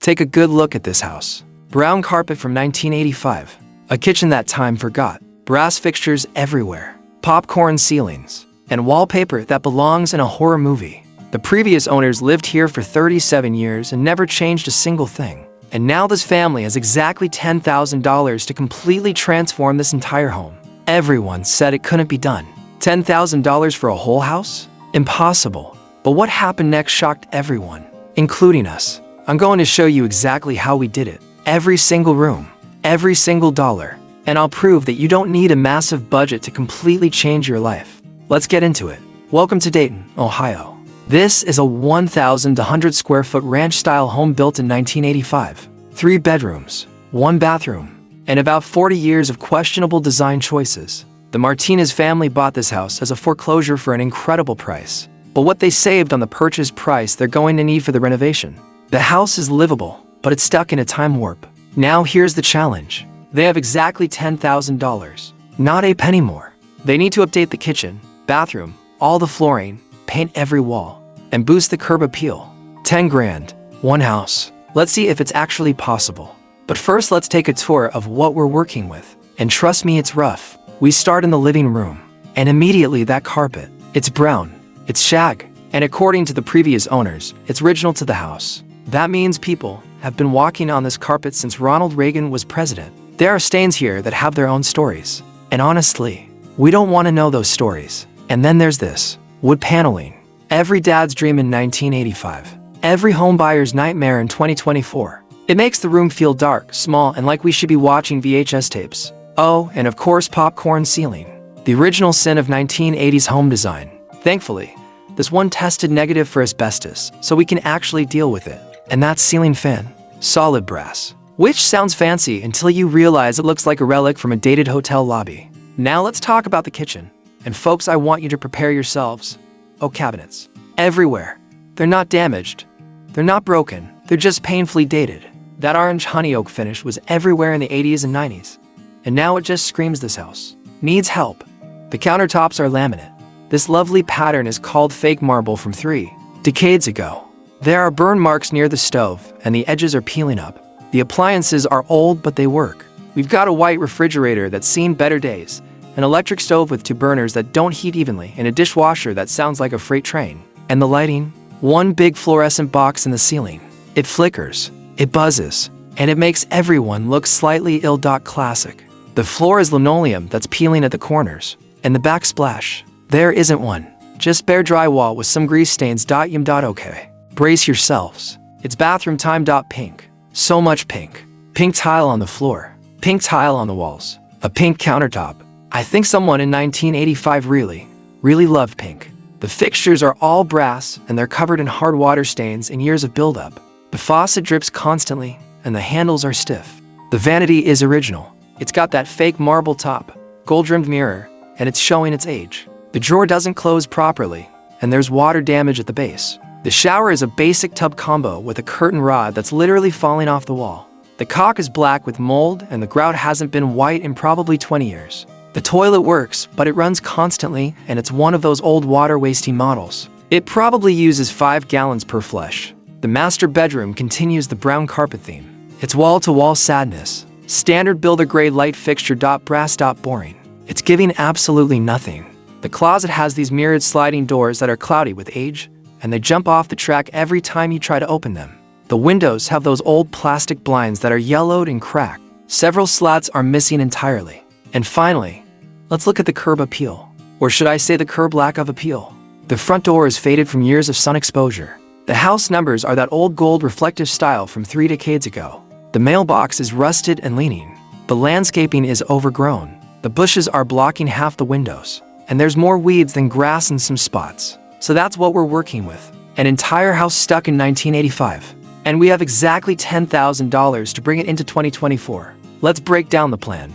Take a good look at this house. Brown carpet from 1985. A kitchen that time forgot. Brass fixtures everywhere. Popcorn ceilings. And wallpaper that belongs in a horror movie. The previous owners lived here for 37 years and never changed a single thing. And now this family has exactly $10,000 to completely transform this entire home. Everyone said it couldn't be done. $10,000 for a whole house? Impossible. But what happened next shocked everyone, including us. I'm going to show you exactly how we did it. Every single room, every single dollar. And I'll prove that you don't need a massive budget to completely change your life. Let's get into it. Welcome to Dayton, Ohio. This is a 1,100 square foot ranch-style home built in 1985. 3 bedrooms, 1 bathroom, and about 40 years of questionable design choices. The Martinez family bought this house as a foreclosure for an incredible price. But what they saved on the purchase price they're going to need for the renovation. The house is livable, but it's stuck in a time warp. Now here's the challenge. They have exactly $10,000, not a penny more. They need to update the kitchen, bathroom, all the flooring, paint every wall, and boost the curb appeal. 10 grand, one house. Let's see if it's actually possible. But first let's take a tour of what we're working with. And trust me, it's rough. We start in the living room, and immediately that carpet. It's brown, it's shag, and according to the previous owners, it's original to the house. That means people have been walking on this carpet since Ronald Reagan was president. There are stains here that have their own stories. And honestly, we don't want to know those stories. And then there's this. Wood paneling. Every dad's dream in 1985. Every homebuyer's nightmare in 2024. It makes the room feel dark, small, and like we should be watching VHS tapes. Oh, and of course popcorn ceiling. The original sin of 1980s home design. Thankfully, this one tested negative for asbestos, so we can actually deal with it. And that's ceiling fan. Solid brass. Which sounds fancy until you realize it looks like a relic from a dated hotel lobby. Now let's talk about the kitchen. And folks, I want you to prepare yourselves. Oh, cabinets. Everywhere. They're not damaged. They're not broken. They're just painfully dated. That orange honey oak finish was everywhere in the 80s and 90s. And now it just screams this house needs help. The countertops are laminate. This lovely pattern is called fake marble from 3 decades ago. There are burn marks near the stove, and the edges are peeling up. The appliances are old, but they work. We've got a white refrigerator that's seen better days, an electric stove with 2 burners that don't heat evenly, and a dishwasher that sounds like a freight train. And the lighting? One big fluorescent box in the ceiling. It flickers, it buzzes, and it makes everyone look slightly ill. Classic. The floor is linoleum that's peeling at the corners. And the backsplash? There isn't one. Just bare drywall with some grease stains. Okay. Brace yourselves. It's bathroom time. Pink. So much pink. Pink tile on the floor. Pink tile on the walls. A pink countertop. I think someone in 1985 really loved pink. The fixtures are all brass and they're covered in hard water stains and years of buildup. The faucet drips constantly and the handles are stiff. The vanity is original. It's got that fake marble top, gold-rimmed mirror, and it's showing its age. The drawer doesn't close properly and there's water damage at the base. The shower is a basic tub combo with a curtain rod that's literally falling off the wall. The caulk is black with mold and the grout hasn't been white in probably 20 years. The toilet works, but it runs constantly and it's one of those old water-wasting models. It probably uses 5 gallons per flush. The master bedroom continues the brown carpet theme. It's wall-to-wall sadness. Standard builder-grade light fixture. Brass. Boring. It's giving absolutely nothing. The closet has these mirrored sliding doors that are cloudy with age, and they jump off the track every time you try to open them. The windows have those old plastic blinds that are yellowed and cracked. Several slats are missing entirely. And finally, let's look at the curb appeal. Or should I say the curb lack of appeal? The front door is faded from years of sun exposure. The house numbers are that old gold reflective style from 3 decades ago. The mailbox is rusted and leaning. The landscaping is overgrown. The bushes are blocking half the windows. And there's more weeds than grass in some spots. So that's what we're working with. An entire house stuck in 1985. And we have exactly $10,000 to bring it into 2024. Let's break down the plan.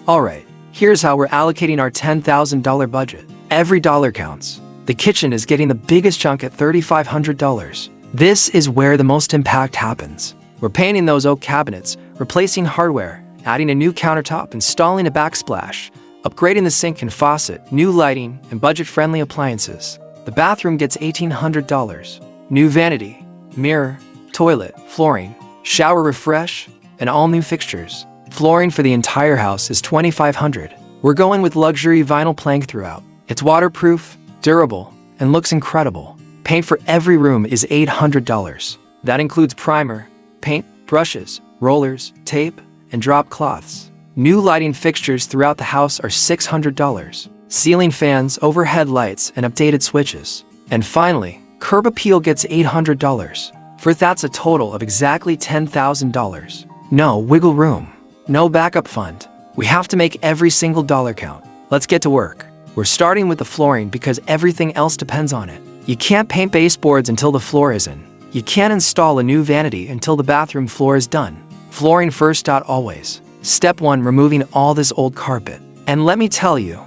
Alright, here's how we're allocating our $10,000 budget. Every dollar counts. The kitchen is getting the biggest chunk at $3,500. This is where the most impact happens. We're painting those oak cabinets, replacing hardware, adding a new countertop, installing a backsplash, upgrading the sink and faucet, new lighting, and budget-friendly appliances. The bathroom gets $1,800. New vanity, mirror, toilet, flooring, shower refresh, and all new fixtures. Flooring for the entire house is $2,500. We're going with luxury vinyl plank throughout. It's waterproof, durable, and looks incredible. Paint for every room is $800. That includes primer, paint, brushes, rollers, tape, and drop cloths. New lighting fixtures throughout the house are $600. Ceiling fans, overhead lights, and updated switches. And finally, curb appeal gets $800. For that's a total of exactly $10,000. No wiggle room. No backup fund. We have to make every single dollar count. Let's get to work. We're starting with the flooring because everything else depends on it. You can't paint baseboards until the floor is in. You can't install a new vanity until the bathroom floor is done. Flooring first. Always. Step 1, removing all this old carpet. And let me tell you,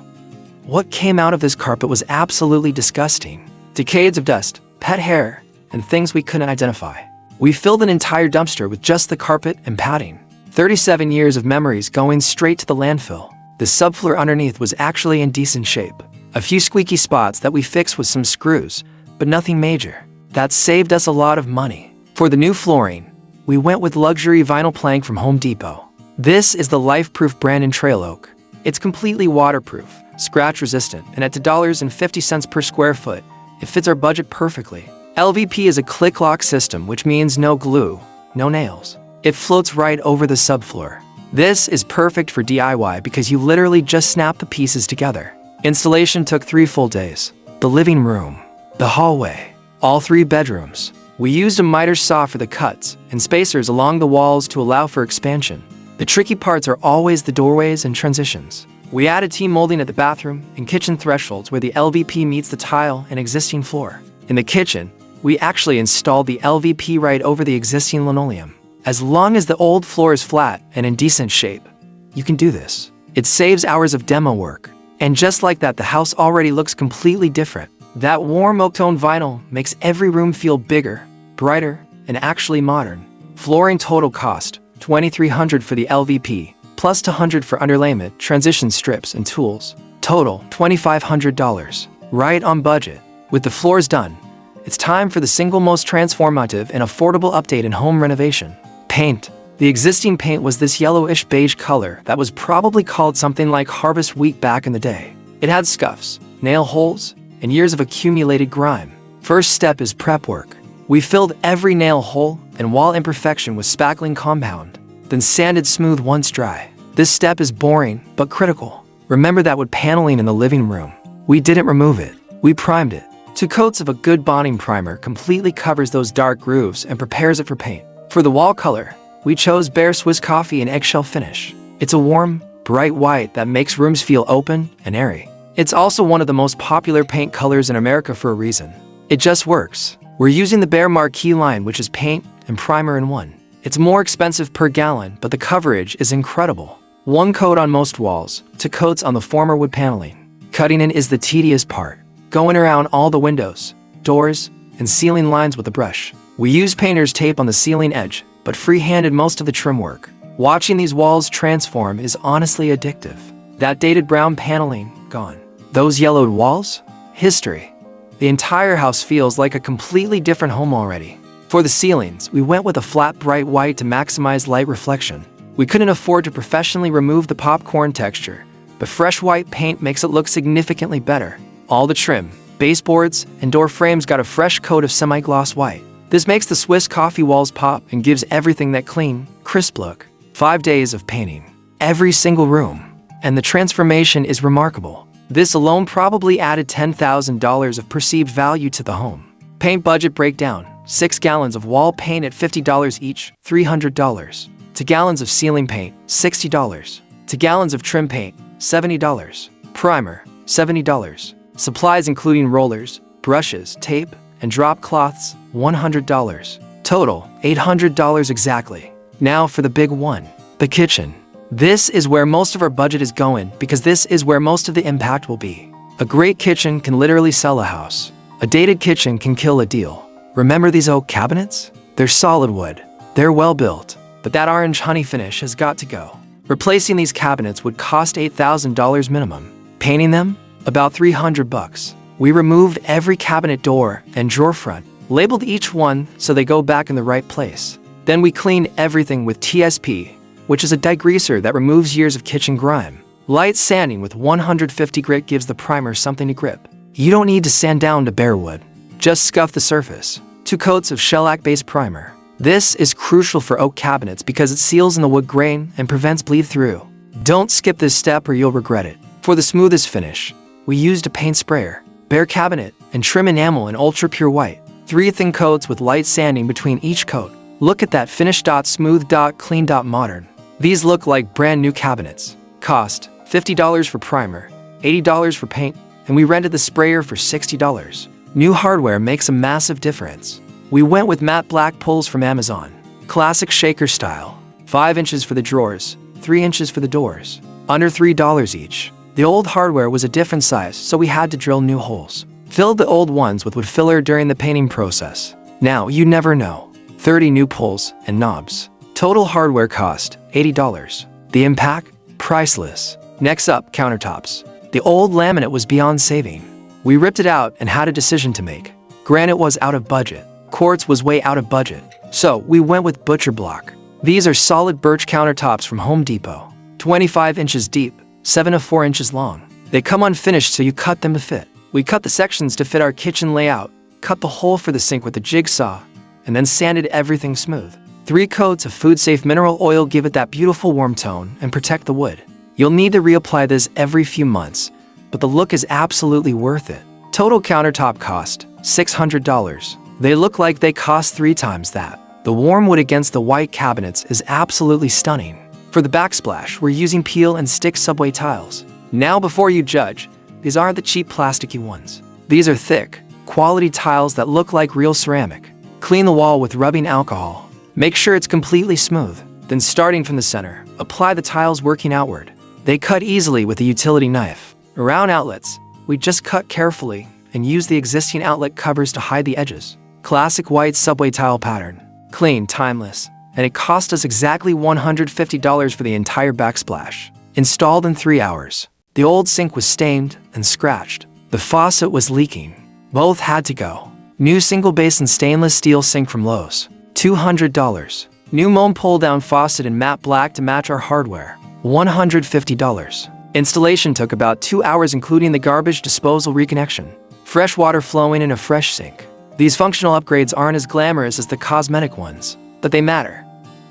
what came out of this carpet was absolutely disgusting. Decades of dust, pet hair, and things we couldn't identify. We filled an entire dumpster with just the carpet and padding. 37 years of memories going straight to the landfill. The subfloor underneath was actually in decent shape. A few squeaky spots that we fixed with some screws, but nothing major. That saved us a lot of money. For the new flooring, we went with luxury vinyl plank from Home Depot. This is the Life-Proof brand in trail oak. It's completely waterproof, scratch resistant, and at $2.50 per square foot, it fits our budget perfectly. LVP is a click-lock system, which means no glue, no nails. It floats right over the subfloor. This is perfect for DIY because you literally just snap the pieces together. Installation took 3 full days. The living room, the hallway, all 3 bedrooms. We used a miter saw for the cuts and spacers along the walls to allow for expansion. The tricky parts are always the doorways and transitions. We added T-molding at the bathroom and kitchen thresholds where the LVP meets the tile and existing floor. In the kitchen, we actually installed the LVP right over the existing linoleum. As long as the old floor is flat and in decent shape, you can do this. It saves hours of demo work. And just like that, the house already looks completely different. That warm oak-tone vinyl makes every room feel bigger, brighter, and actually modern. Flooring total cost $2,300 for the LVP, plus $200 for underlayment, transition strips, and tools. Total $2,500. Right on budget. With the floors done, it's time for the single most transformative and affordable update in home renovation. Paint. The existing paint was this yellowish beige color that was probably called something like harvest wheat back in the day. It had scuffs, nail holes, and years of accumulated grime. First step is prep work. We filled every nail hole and wall imperfection with spackling compound, then sanded smooth once dry. This step is boring, but critical. Remember that with paneling in the living room, we didn't remove it, we primed it. 2 coats of a good bonding primer completely covers those dark grooves and prepares it for paint. For the wall color, we chose Bare Swiss Coffee and Eggshell Finish. It's a warm, bright white that makes rooms feel open and airy. It's also one of the most popular paint colors in America for a reason. It just works. We're using the Bare Marquee line, which is paint and primer in one. It's more expensive per gallon, but the coverage is incredible. 1 coat on most walls, 2 coats on the former wood paneling. Cutting in is the tedious part. Going around all the windows, doors, and ceiling lines with a brush. We used painter's tape on the ceiling edge, but free-handed most of the trim work. Watching these walls transform is honestly addictive. That dated brown paneling, gone. Those yellowed walls? History. The entire house feels like a completely different home already. For the ceilings, we went with a flat bright white to maximize light reflection. We couldn't afford to professionally remove the popcorn texture, but fresh white paint makes it look significantly better. All the trim, baseboards, and door frames got a fresh coat of semi-gloss white. This makes the Swiss coffee walls pop and gives everything that clean, crisp look. 5 days of painting every single room, and the transformation is remarkable. This alone probably added $10,000 of perceived value to the home. Paint budget breakdown: 6 gallons of wall paint at $50 each, $300. 2 gallons of ceiling paint, $60. 2 gallons of trim paint, $70. Primer, $70. Supplies including rollers, brushes, tape, and drop cloths, $100. Total, $800 exactly. Now for the big one, the kitchen. This is where most of our budget is going because this is where most of the impact will be. A great kitchen can literally sell a house. A dated kitchen can kill a deal. Remember these oak cabinets? They're solid wood. They're well built, but that orange honey finish has got to go. Replacing these cabinets would cost $8,000 minimum. Painting them? About $300. We removed every cabinet door and drawer front, labeled each one so they go back in the right place. Then we cleaned everything with TSP, which is a degreaser that removes years of kitchen grime. Light sanding with 150 grit gives the primer something to grip. You don't need to sand down to bare wood. Just scuff the surface. 2 coats of shellac-based primer. This is crucial for oak cabinets because it seals in the wood grain and prevents bleed-through. Don't skip this step or you'll regret it. For the smoothest finish, we used a paint sprayer, bare cabinet, and trim enamel in ultra-pure white. 3 thin coats with light sanding between each coat. Look at that finish. Smooth, clean, modern. These look like brand new cabinets. Cost $50 for primer, $80 for paint, and we rented the sprayer for $60. New hardware makes a massive difference. We went with matte black pulls from Amazon. Classic shaker style. 5 inches for the drawers, 3 inches for the doors. Under $3 each. The old hardware was a different size, so we had to drill new holes. Filled the old ones with wood filler during the painting process. Now, you never know. 30 new pulls and knobs. Total hardware cost $80. The impact? Priceless. Next up, countertops. The old laminate was beyond saving. We ripped it out and had a decision to make. Granite was out of budget. Quartz was way out of budget. So we went with butcher block. These are solid birch countertops from Home Depot. 25 inches deep, 7 to 4 inches long. They come unfinished, so you cut them to fit. We cut the sections to fit our kitchen layout, cut the hole for the sink with the jigsaw, and then sanded everything smooth. 3 coats of food-safe mineral oil give it that beautiful warm tone and protect the wood. You'll need to reapply this every few months, but the look is absolutely worth it. Total countertop cost $600. They look like they cost 3 times that. The warm wood against the white cabinets is absolutely stunning. For the backsplash, we're using peel and stick subway tiles. Now, before you judge, these aren't the cheap plasticky ones. These are thick, quality tiles that look like real ceramic. Clean the wall with rubbing alcohol. Make sure it's completely smooth. Then, starting from the center, apply the tiles working outward. They cut easily with a utility knife. Around outlets, we just cut carefully and use the existing outlet covers to hide the edges. Classic white subway tile pattern. Clean, timeless, and it cost us exactly $150 for the entire backsplash. Installed in 3 hours. The old sink was stained and scratched. The faucet was leaking. Both had to go. New single basin stainless steel sink from Lowe's. $200. New Moen pull-down faucet in matte black to match our hardware. $150. Installation took about 2 hours, including the garbage disposal reconnection. Fresh water flowing in a fresh sink. These functional upgrades aren't as glamorous as the cosmetic ones, but they matter.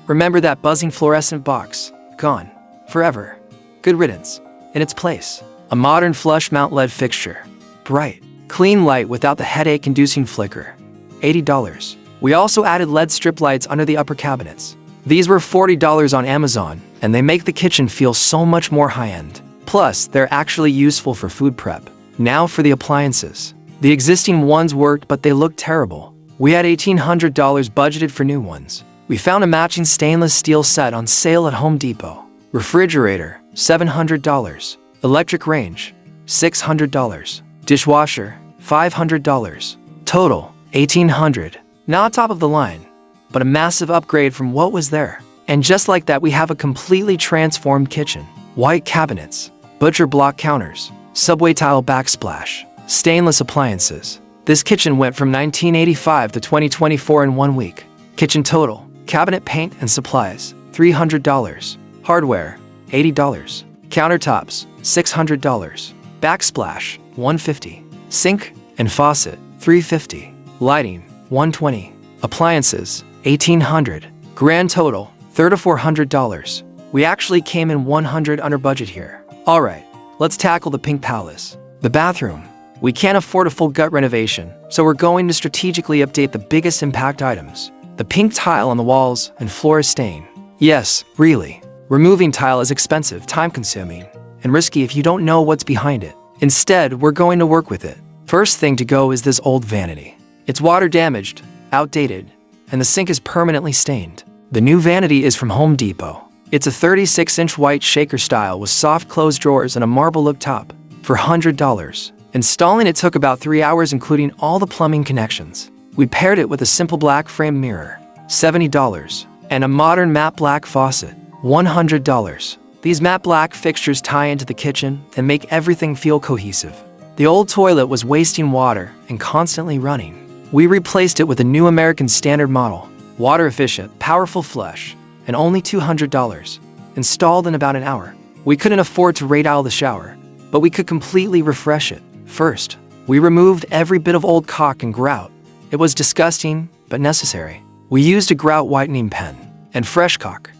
Remember that buzzing fluorescent box? Gone. Forever. Good riddance. In its place, a modern flush mount LED fixture. Bright, clean light without the headache-inducing flicker. $80. We also added LED strip lights under the upper cabinets. These were $40 on Amazon, and they make the kitchen feel so much more high-end. Plus, they're actually useful for food prep. Now for the appliances. The existing ones worked, but they looked terrible. We had $1,800 budgeted for new ones. We found a matching stainless steel set on sale at Home Depot. Refrigerator, $700. Electric range, $600. Dishwasher, $500. Total, $1,800. Not top of the line, but a massive upgrade from what was there. And just like that, we have a completely transformed kitchen. White cabinets, butcher block counters, subway tile backsplash, stainless appliances. This kitchen went from 1985 to 2024 in 1 week. Kitchen total, cabinet paint and supplies, $300. Hardware, $80. Countertops, $600. Backsplash, $150. Sink and faucet, $350. Lighting, $120. Appliances, $1,800. Grand total, $3,400. We actually came in $100 under budget here. Alright, let's tackle the pink palace. The bathroom. We can't afford a full gut renovation, so we're going to strategically update the biggest impact items. The pink tile on the walls and floor is staying. Yes, really. Removing tile is expensive, time-consuming, and risky if you don't know what's behind it. Instead, we're going to work with it. First thing to go is this old vanity. It's water-damaged, outdated, and the sink is permanently stained. The new vanity is from Home Depot. It's a 36-inch white shaker style with soft closed drawers and a marble look top for $100. Installing it took about 3 hours, including all the plumbing connections. We paired it with a simple black frame mirror, $70, and a modern matte black faucet, $100. These matte black fixtures tie into the kitchen and make everything feel cohesive. The old toilet was wasting water and constantly running. We replaced it with a new American Standard model, Water efficient, powerful flush, and only $200. Installed in about an hour. We couldn't afford to radial the shower, but we could completely refresh it. First, we removed every bit of old caulk and grout. It was disgusting, but necessary. We used a grout whitening pen and fresh caulk.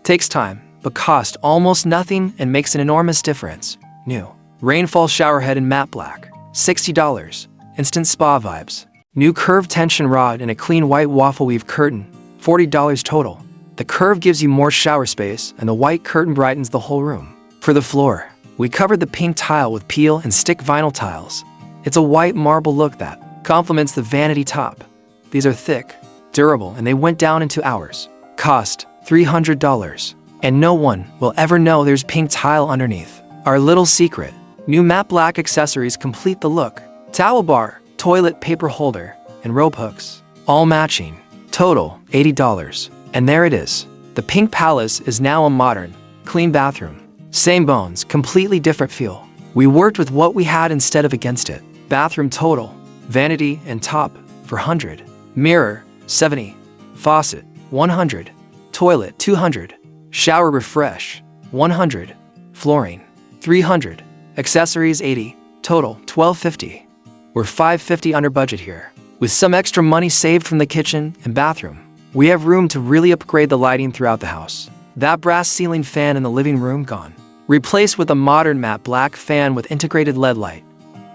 Takes time, but cost almost nothing and makes an enormous difference. New rainfall shower head in matte black, $60. Instant spa vibes. New curved tension rod and a clean white waffle weave curtain, $40 total. The curve gives you more shower space and the white curtain brightens the whole room. For the floor, we covered the pink tile with peel and stick vinyl tiles. It's a white marble look that complements the vanity top. These are thick, durable, and they went down in 2 hours. Cost $300. And no one will ever know there's pink tile underneath. Our little secret. New matte black accessories complete the look. Towel bar, toilet paper holder, and rope hooks. All matching. Total $80. And there it is. The Pink Palace is now a modern, clean bathroom. Same bones, completely different feel. We worked with what we had instead of against it. Bathroom total, vanity and top for $100. Mirror, $70. Faucet, $100. Toilet, $200. Shower refresh, $100. Flooring, $300. Accessories, $80. Total, $1,250. We're $550 under budget here. With some extra money saved from the kitchen and bathroom, we have room to really upgrade the lighting throughout the house. That brass ceiling fan in the living room gone. Replaced with a modern matte black fan with integrated LED light,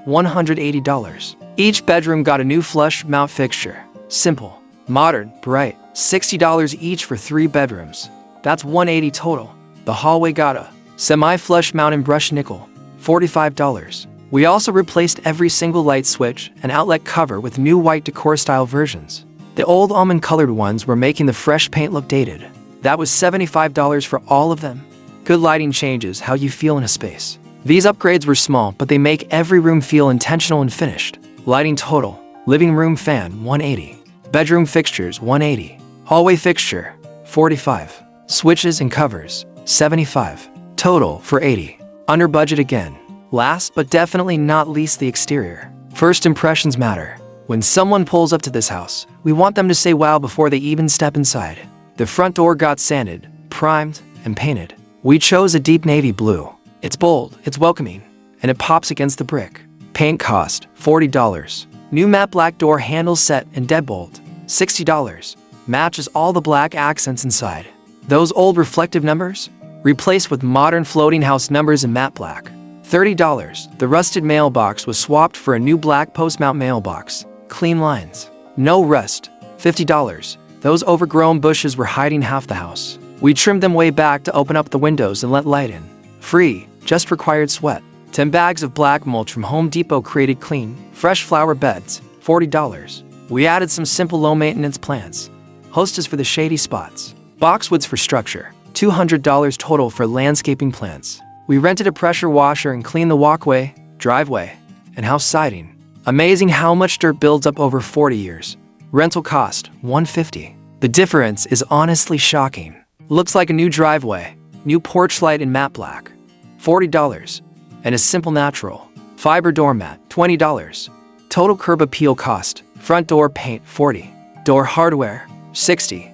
$180. Each bedroom got a new flush mount fixture. Simple, modern, bright, $60 each for 3 bedrooms. That's $180 total. The hallway got a semi-flush mount and brushed nickel, $45. We also replaced every single light switch and outlet cover with new white decor-style versions. The old almond-colored ones were making the fresh paint look dated. That was $75 for all of them. Good lighting changes how you feel in a space. These upgrades were small, but they make every room feel intentional and finished. Lighting total, living room fan, $180. Bedroom fixtures, $180. Hallway fixture, $45. Switches and covers, $75. Total for $80. Under budget again. Last but definitely not least, the exterior. First impressions matter. When someone pulls up to this house, we want them to say wow before they even step inside. The front door got sanded, primed, and painted. We chose a deep navy blue. It's bold, it's welcoming, and it pops against the brick. Paint cost, $40. New matte black door handle set and deadbolt, $60. Matches all the black accents inside. Those old reflective numbers? Replaced with modern floating house numbers in matte black. $30. The rusted mailbox was swapped for a new black post-mount mailbox. Clean lines. No rust. $50. Those overgrown bushes were hiding half the house. We trimmed them way back to open up the windows and let light in. Free, just required sweat. 10 bags of black mulch from Home Depot created clean, fresh flower beds, $40. We added some simple low-maintenance plants. Hostas for the shady spots. Boxwoods for structure, $200 total for landscaping plants. We rented a pressure washer and cleaned the walkway, driveway, and house siding. Amazing how much dirt builds up over 40 years. Rental cost, $150. The difference is honestly shocking. Looks like a new driveway, new porch light in matte black, $40. And a simple natural fiber doormat, $20. Total curb appeal cost, front door paint, $40. Door hardware, $60.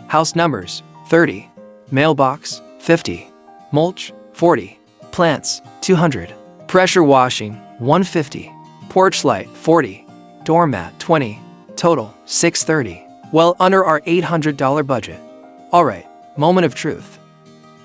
House numbers, $30. Mailbox, $50. Mulch, $40. Plants, $200. Pressure washing, $150. Porch light, $40. Doormat, $20. Total, $630. Well under our $800 budget. Alright, moment of truth.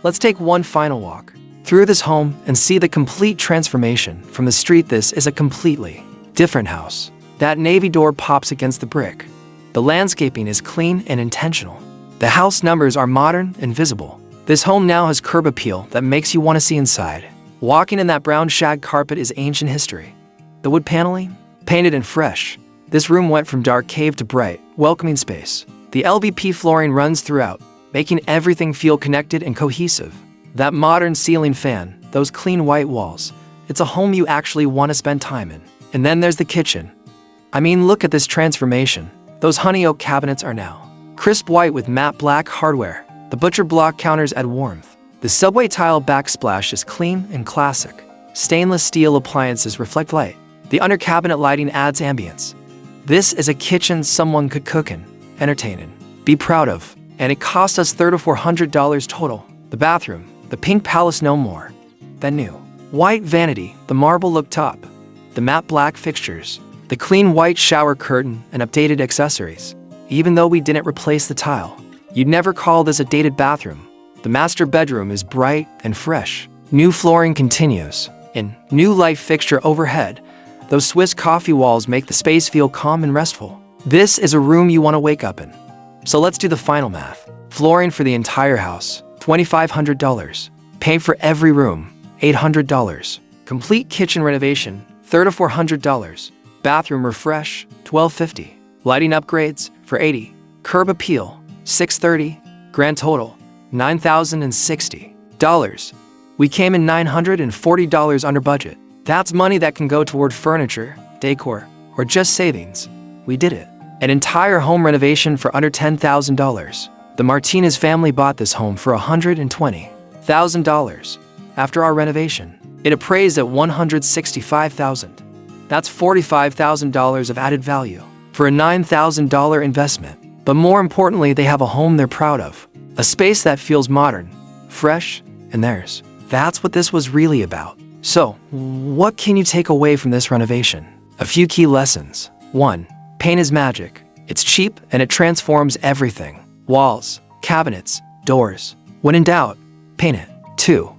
Let's take one final walk through this home and see the complete transformation from the street. This is a completely different house. That navy door pops against the brick. The landscaping is clean and intentional. The house numbers are modern and visible. This home now has curb appeal that makes you want to see inside. Walking in that brown shag carpet is ancient history. The wood paneling, painted and fresh. This room went from dark cave to bright, welcoming space. The LVP flooring runs throughout, making everything feel connected and cohesive. That modern ceiling fan, those clean white walls. It's a home you actually want to spend time in. And then there's the kitchen. I mean, look at this transformation. Those honey oak cabinets are now crisp white with matte black hardware. The butcher block counters add warmth. The subway tile backsplash is clean and classic. Stainless steel appliances reflect light. The under cabinet lighting adds ambience. This is a kitchen someone could cook in, entertain in, be proud of. And it cost us $300 to $400 total. The bathroom, the pink palace no more. That new white vanity, the marble look top, the matte black fixtures, the clean white shower curtain, and updated accessories. Even though we didn't replace the tile, you'd never call this a dated bathroom. The master bedroom is bright and fresh. New flooring continues. And new light fixture overhead. Those Swiss coffee walls make the space feel calm and restful. This is a room you want to wake up in. So let's do the final math. Flooring for the entire house, $2,500. Paint for every room, $800. Complete kitchen renovation, $300-$400. Bathroom refresh, $1,250. Lighting upgrades for $80. Curb appeal, $630. Grand total, $9,060. We came in $940 under budget. That's money that can go toward furniture, decor, or just savings. We did it. An entire home renovation for under $10,000. The Martinez family bought this home for $120,000. After our renovation, it appraised at $165,000. That's $45,000 of added value for a $9,000 investment. But more importantly, they have a home they're proud of. A space that feels modern, fresh, and theirs. That's what this was really about. So, what can you take away from this renovation? A few key lessons. 1. Paint is magic. It's cheap and it transforms everything. Walls, cabinets, doors. When in doubt, paint it. 2.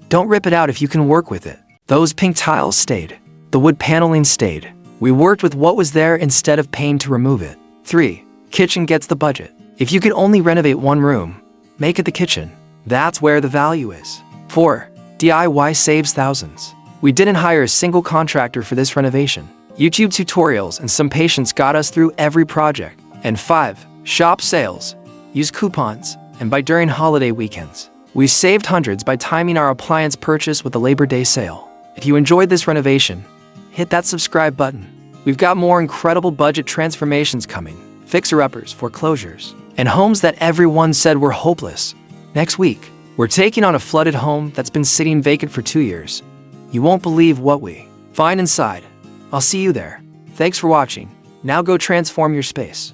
Don't rip it out if you can work with it. Those pink tiles stayed. The wood paneling stayed. We worked with what was there instead of paying to remove it. 3. Kitchen gets the budget. If you could only renovate one room, make it the kitchen. That's where the value is. 4. DIY saves thousands. We didn't hire a single contractor for this renovation. YouTube tutorials and some patience got us through every project. And 5. Shop sales. Use coupons and buy during holiday weekends. We saved hundreds by timing our appliance purchase with the Labor Day sale. If you enjoyed this renovation, hit that subscribe button. We've got more incredible budget transformations coming. Fixer-uppers, foreclosures, and homes that everyone said were hopeless. Next week, we're taking on a flooded home that's been sitting vacant for 2 years. You won't believe what we find inside. I'll see you there. Thanks for watching. Now go transform your space.